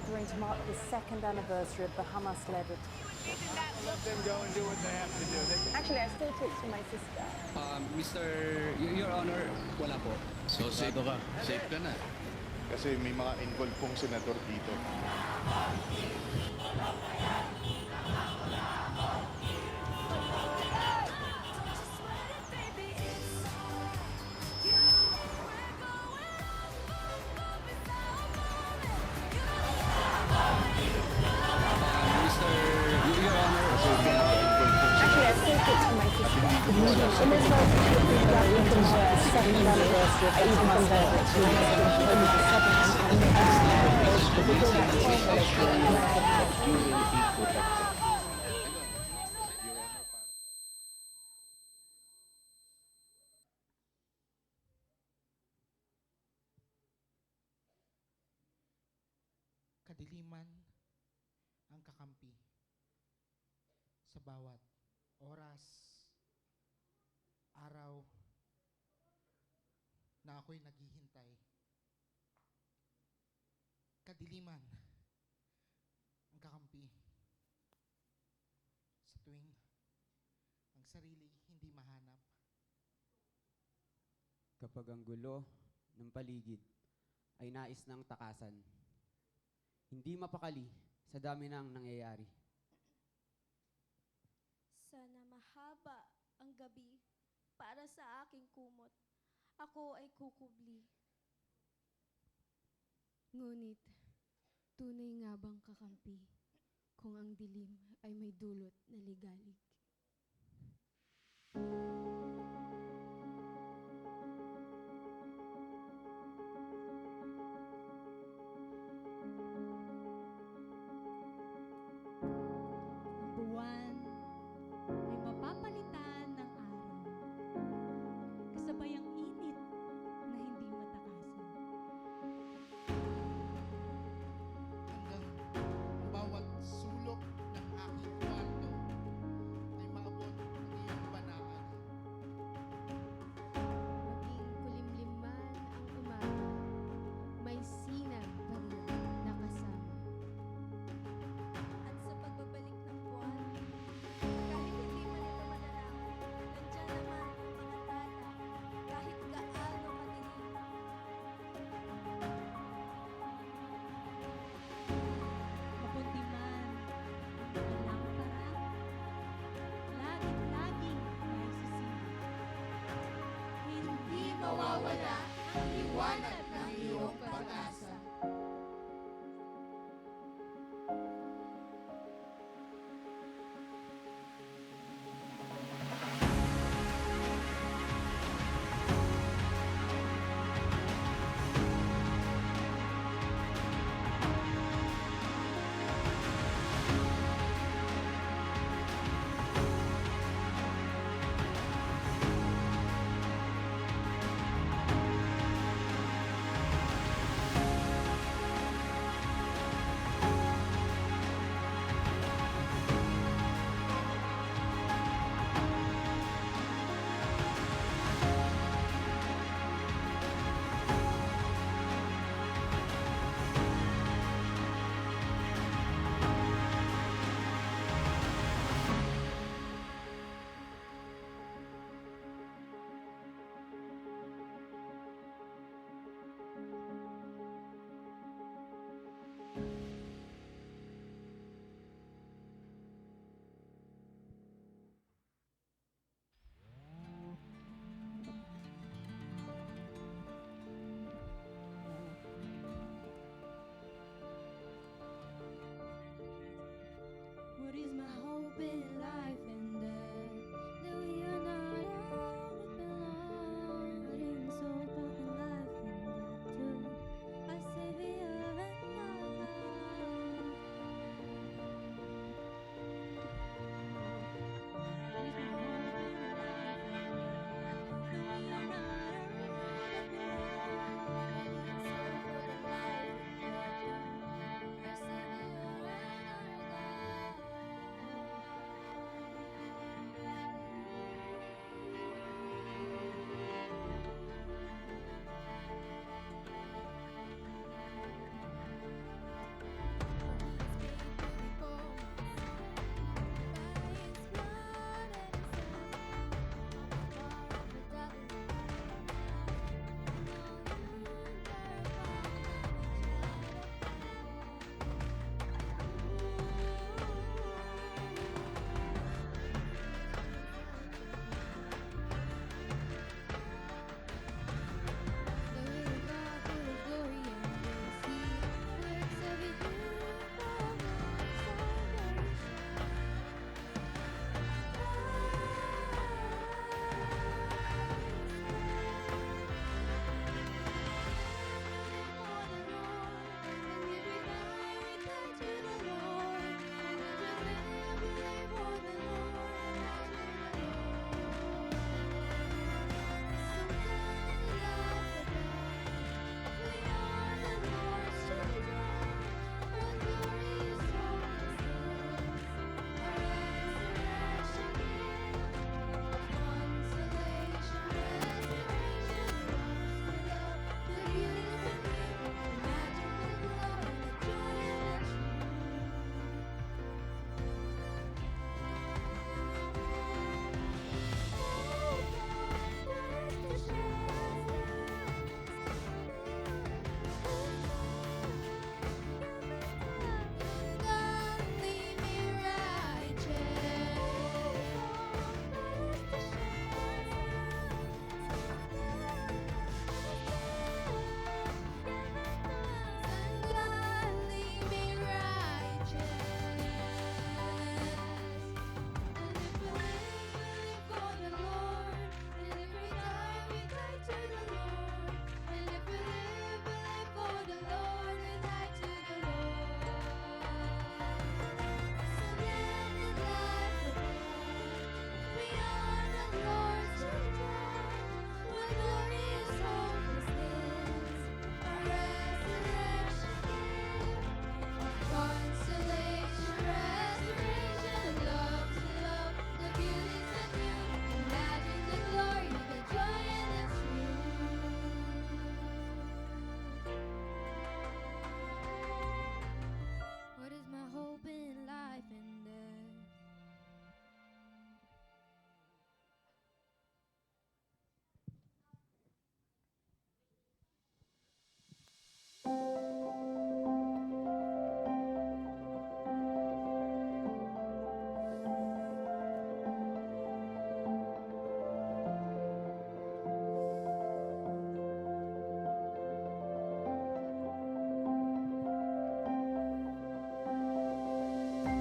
gathering to mark the second anniversary of the Hamas-led attack. Let them go and do what they have to do. Actually, I still talk to my sister. Your Honor, wala po. So safe ka. Safe ka na. Kasi may mga involved pong senador dito. Your Honor, Actually, I still talk to my sister. And there's no gathering to mark the second anniversary of the Hamas-led Kadiliman ang kakampi sa bawat oras, araw na ako'y naghihintay. Kadiliman ang kakampi sa tuwing ang sarili hindi mahanap. Kapag ang gulo ng paligid ay nais ng takasan, hindi mapakali sa dami ng nangyayari. Sana mahaba ang gabi para sa aking kumot. Ako ay kukubli. Ngunit, tunay nga bang kakampi kung ang dilim ay may dulot na ligalig? Ang buwan ay mapapalitan ng araw. Kasabay ang init na hindi matakasan. Hanggang ang bawat sulok ng aking kwarto ay maabot ang iyong banaan. Maging kulimlim man ang umaga, may sinag pa rin nakasama. At sa pagbabalik ng buwan, kahit hindi man ito manalangin, nandiyan naman ang mga tala, kahit gaano kadilim. Mabuti man ang lampara, laging-laging may susinig. Hindi Mawawala ang liwanag ng iyong pag-asa.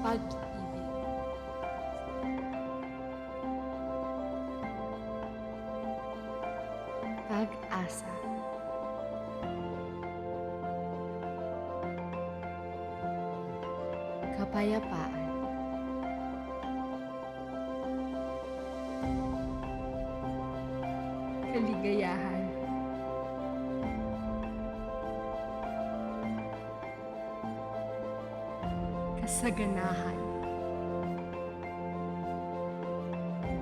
pag-ibig. Pag-asa. Kapayapaan. Kaligayahan. Kasaganahan.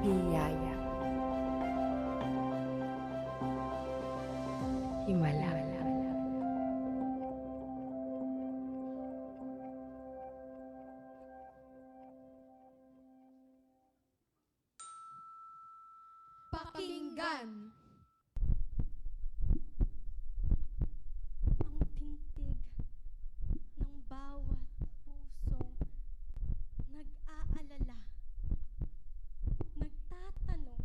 Biyaya. Himala. Pakinggan Ang pintig ng bawat pusong nag-aalala, nagtatanong,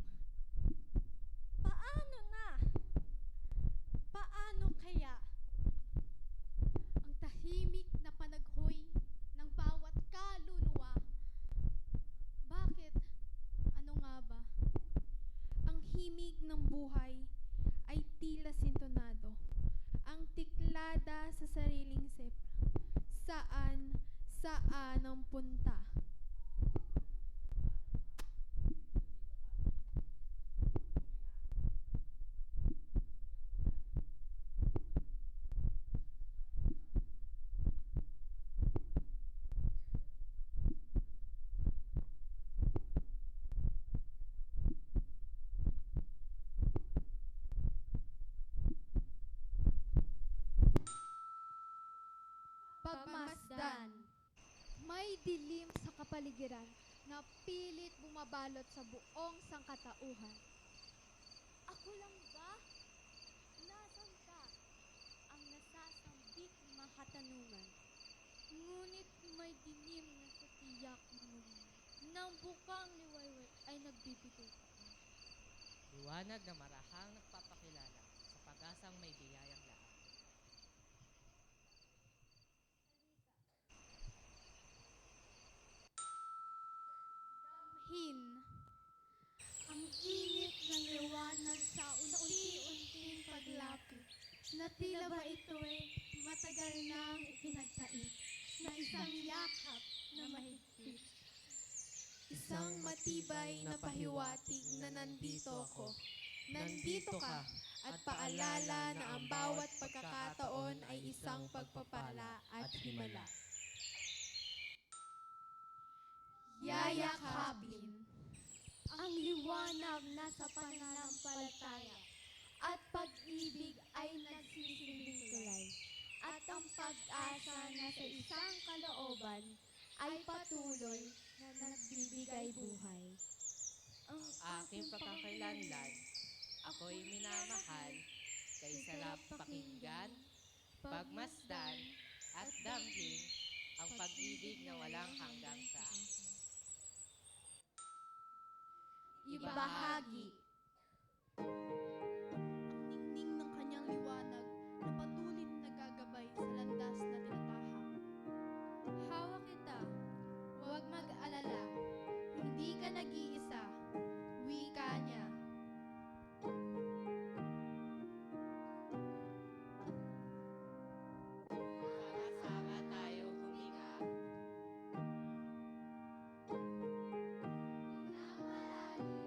paano na? Paano kaya? ang tahimik na panaghoy ng bawat kaluluwa. Bakit? Ano nga ba? Ang himig ng buhay ay tila sintonado. Ang tiklada sa sariling sip. Saan ang punta? Pagmasdan. May dilim sa kapaligiran na pilit bumabalot sa buong sangkatauhan. Ako lang ba? Nasaan ka? Ang nasasambit mga katanungan. Ngunit may dilim na sa tiyak mo. Nang bukang liwayway ay nagbibigay pa. Liwanag na marahang nagpapakilala sa pag-asang may biyayang lahat. Damhin. Ang init ng liwanag sa unti-unting paglapit na tila ba ito'y matagal nang ipinagtait na isang yakap na mahigpit. Isang matibay na pahiwatig na nandito ako. Nandito ka at paalala na ang bawat pagkakataon ay isang pagpapala at himala. Yayakapin. Ang liwanag nasa pananampalataya at pag-ibig ay nagsisilbing tulay. At ang pag-asa na sa isang kalooban ay patuloy na nagbibigay buhay. Ang aking pagkakailanlan, ako'y minamahal, kay sarap pakinggan, pagmasdan, at damhin ang pag-ibig na walang hanggang sa akin. Ibahagi. Ang ningning ng kanyang liwanag na patuloy na nagagabay sa landas na tinatahak. Hawak kita, huwag mag-alala, hindi ka nag-iisa, wika niya. Sama-sama tayo huminga. Pinapalalim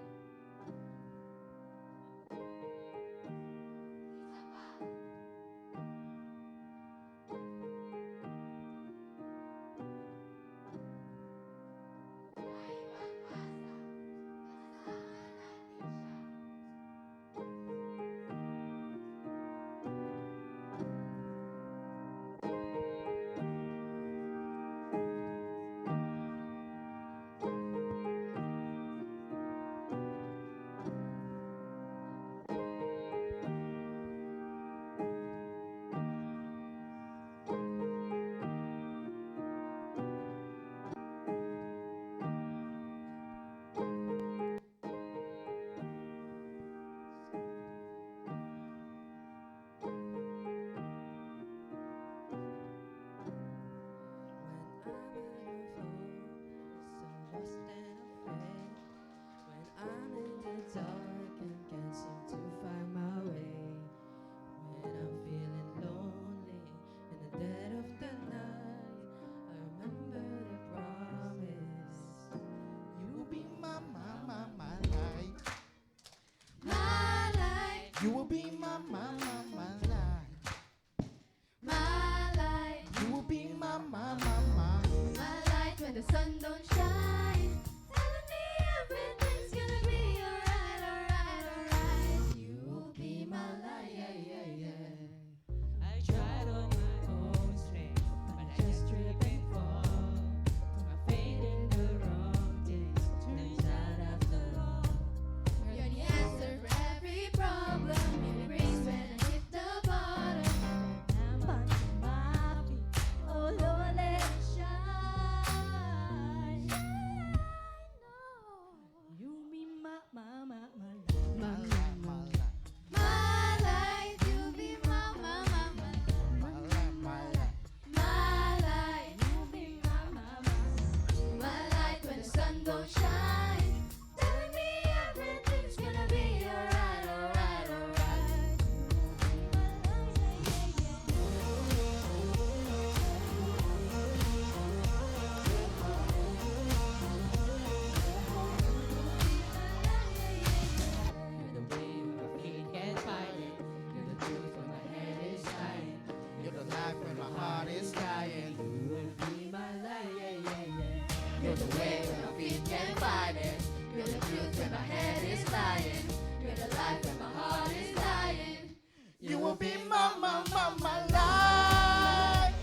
heart is dying. You will be my light, yeah, yeah, yeah. You're the way when my feet can't find it. You're the truth when my head is lying. You're the life when my heart is dying. You will be my light, my light.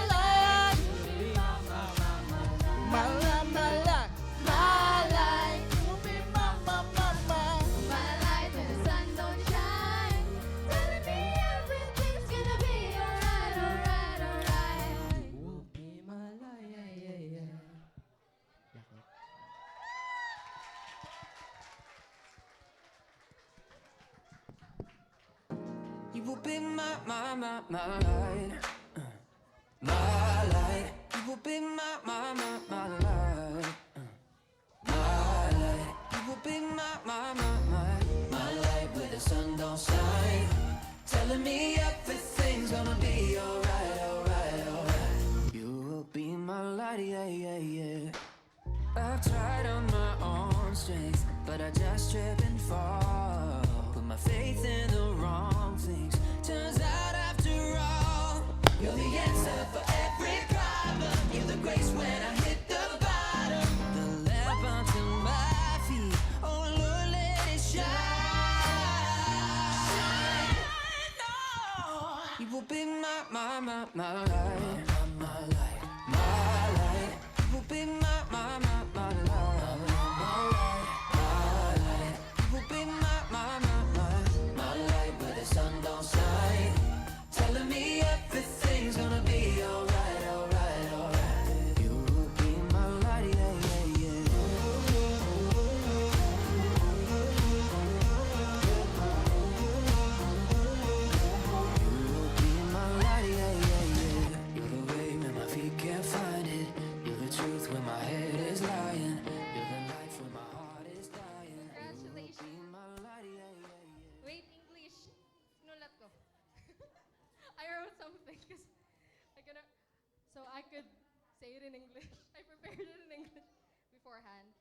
You will be my light, my light. You will be my light when the sun don't shine. Telling me everything's gonna be alright, alright, alright. You will be my light, yeah, yeah, yeah. You will be my light, my light. You will be my light, my light. You will be my light where the sun don't shine. Telling me everything's gonna be alright, alright, alright. You will be my light, yeah, yeah, yeah. I've tried on my own strength, but I just trip and fall. Put my faith in the wrong things. Turns out after all, you're the answer for every problem. You're the grace when I hit the bottom. The lamp unto my feet. Oh Lord, let it shine. Shine on. You will be my light, my light. You will be my light. You will be my light where the sun don't shine. Telling me everything's gonna be alright, alright, alright. You will be my light, yeah, yeah, yeah. You will be my light, yeah, yeah, yeah. You're the way when my feet can't find it. You're the truth when my head is lying. You're the life when my heart is dying. Congratulations. You will be my light, yeah, yeah, yeah. Wait, English. Sinulat ko. I wrote something because so I could say it in English. I prepared it in English beforehand.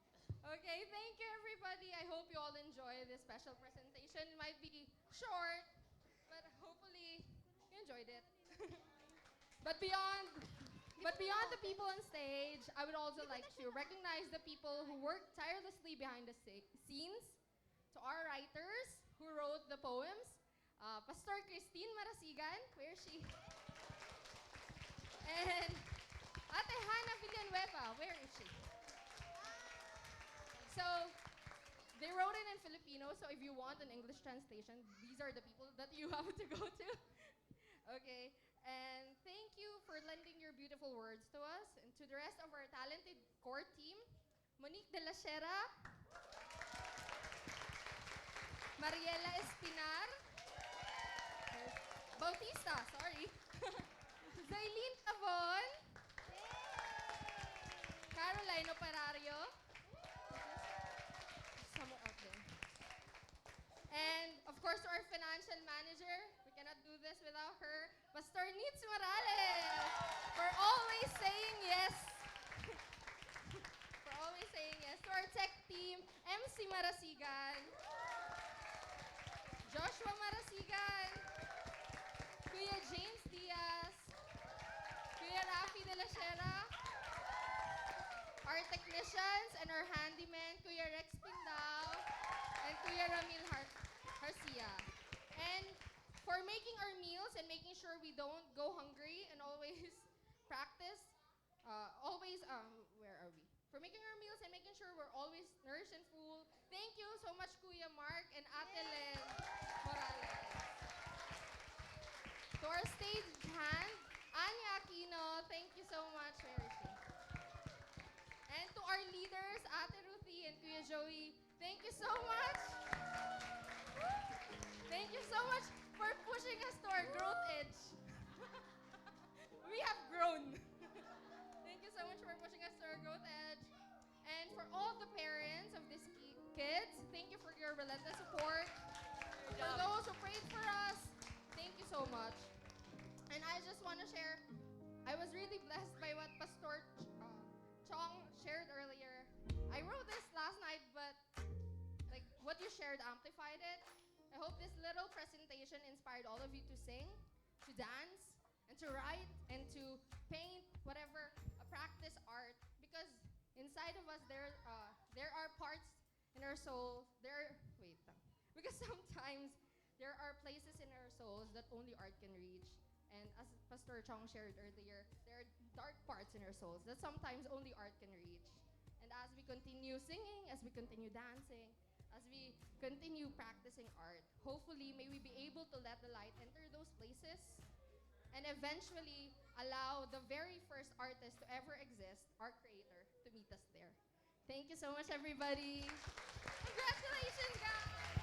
Okay, thank you everybody. I hope you all enjoy this special presentation. It might be short, but hopefully you enjoyed it. But beyond the people on stage, I would also like to recognize the people who worked tirelessly behind the scenes. To our writers who wrote the poems, Pastor Christine Marasigan, where is she? And Ate Hannah Villanueva, where is she? So, they wrote it in Filipino, so if you want an English translation, these are the people that you have to go to. Okay, and thank you for lending your beautiful words to us. And to the rest of our talented core team, Monique de la Sierra, Mariela Espinar, Bautista, sorry. Zailene Tavon, Caroline Operario, somewhere out there. And of course to our financial manager, we cannot do this without her, Pastor Nitz Morales, for always saying yes. For always saying yes. To our tech team, MC Marasigan, Joshua Marasigan, Kuya James Diaz, Kuya Rafi de la Sierra, our technicians and our handyman, Kuya Rex Pindao, and Kuya Ramil Harcia. And for making our meals and making sure we don't go hungry and always practice, where are we? For making our meals and making sure we're always nourished and full, thank you so much Kuya Mark and Ate Len Morales. To our stage hand, Anya Aquino, thank you so much. Where is she? And to our leaders, Ate Ruthie and Kuya Joey, thank you so much. Thank you so much for pushing us to our growth edge. We have grown. Thank you so much for pushing us to our growth edge. And for all the parents of these kids, thank you for your relentless support. For those who prayed for us, thank you so much. And I just want to share, I was really blessed by what Pastor Chong shared earlier. I wrote this last night, but like what you shared amplified it. I hope this little presentation inspired all of you to sing, to dance, and and to write and to paint, whatever, practice art, because inside of us there are parts in our soul. Because sometimes there are places in our souls that only art can reach. And as Pastor Chong shared earlier, there are dark parts in our souls that sometimes only art can reach. And as we continue singing, as we continue dancing, as we continue practicing art, hopefully may we be able to let the light enter those places and eventually allow the very first artist to ever exist, our creator, to meet us there. Thank you so much, everybody. Congratulations, guys!